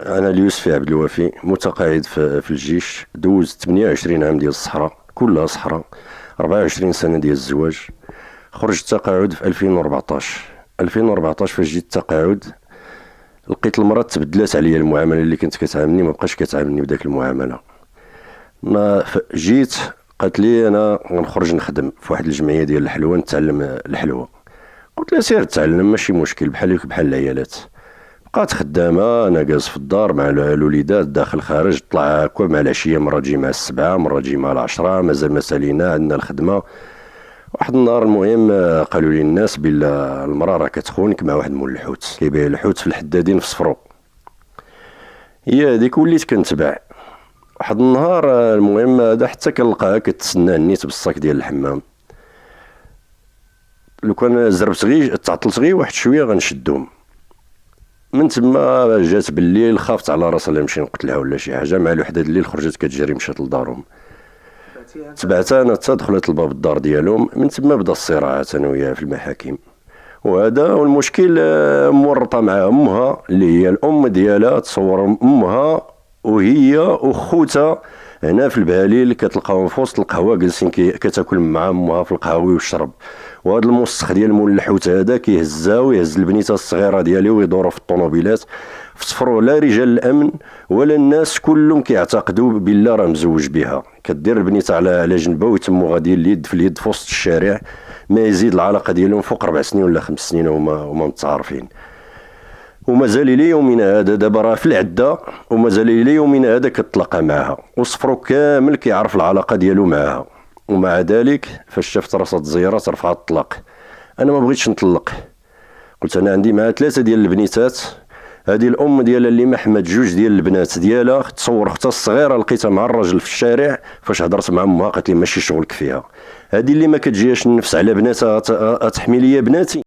انا اليوسفي عبد الوافي متقاعد في الجيش. دوزت 28 عام ديال الصحراء، كلها صحراء. 24 سنه ديال الزواج. خرجت تقاعد في 2014 فاش جيت التقاعد لقيت المراه تبدلات عليا المعامله اللي كنت كتعاملني، ما بقاش كتعاملني بداك المعامله. ما جيت قالت لي انا غنخرج نخدم في واحد الجمعيه ديال الحلوه نتعلم الحلوه. قلت لها سير تعلم ماشي مشكل، بحالك بحال العيالات. بقات خدامه، انا جالس في الدار مع الوليدات داخل خارج، طلع هكا مع العشيه، مره تجي مع السبعه، مره تجي مع العشره، مازال ما سالينا عندنا الخدمه. واحد النهار المهم قالوا لي الناس بلا المراه راه كتخونك مع واحد مول الحوت كيبيع الحوت في الحدادين في صفرو. هي هذيك وليت كنتبع. واحد النهار المهم هذا حتى كنلقاها كتسنى النيت بالصاك ديال الحمام. لو كان زربت غير تعطلت غير واحد شويه غنشدهم. من تما جات بالليل خافت على راسها لا نمشي نقتلها ولا شي حاجه. مع الوحده الليل خرجت كتجري مشات لدارهم. تبعتها انا حتى دخلت لباب الدار ديالهم. من تما بدا الصراعات انا وياها في المحاكم. وهذا والمشكل مورطه مع امها اللي هي الام ديالها. تصور امها وهي وخوتها هنا في البهاليل كتلقاهم في وسط القهوه جالسين كتاكل مع امها في القهاوي والشرب. وهذا الموسخ ديال مول الحوت هذا كيهزها ويهز البنيته الصغيره ديالي ويدوروا في الطوموبيلات في صفرو. لا رجال الامن ولا الناس كلهم كيعتقدوا بالله راه مزوج بها. كدير البنيته على جنبها ويتموا غاديين اليد في اليد في وسط الشارع. ما يزيد العلاقه ديالهم فوق 4 سنين ولا 5 سنين وما متعارفين. ومازال الى يومنا هذا دابا راه في العده، ومازال الى يومنا هذا كتلاقى معها، وصفرو كامل كيعرف العلاقه ديالو معها. ومع ذلك فاش شافت راسها تزيرات رفعت الطلاق. انا ما بغيتش نطلق. قلت انا عندي معها 3 ديال البنيتات. هذه الام ديالها اللي محمد 2 ديال البنات ديالها. تصور اختها الصغيره لقيتها مع الراجل في الشارع. فاش هضرت مع امها قالت لي ماشي شغلك فيها. هذه اللي ما كتجيهاش النفس على بناتها تحمي ليا بناتي.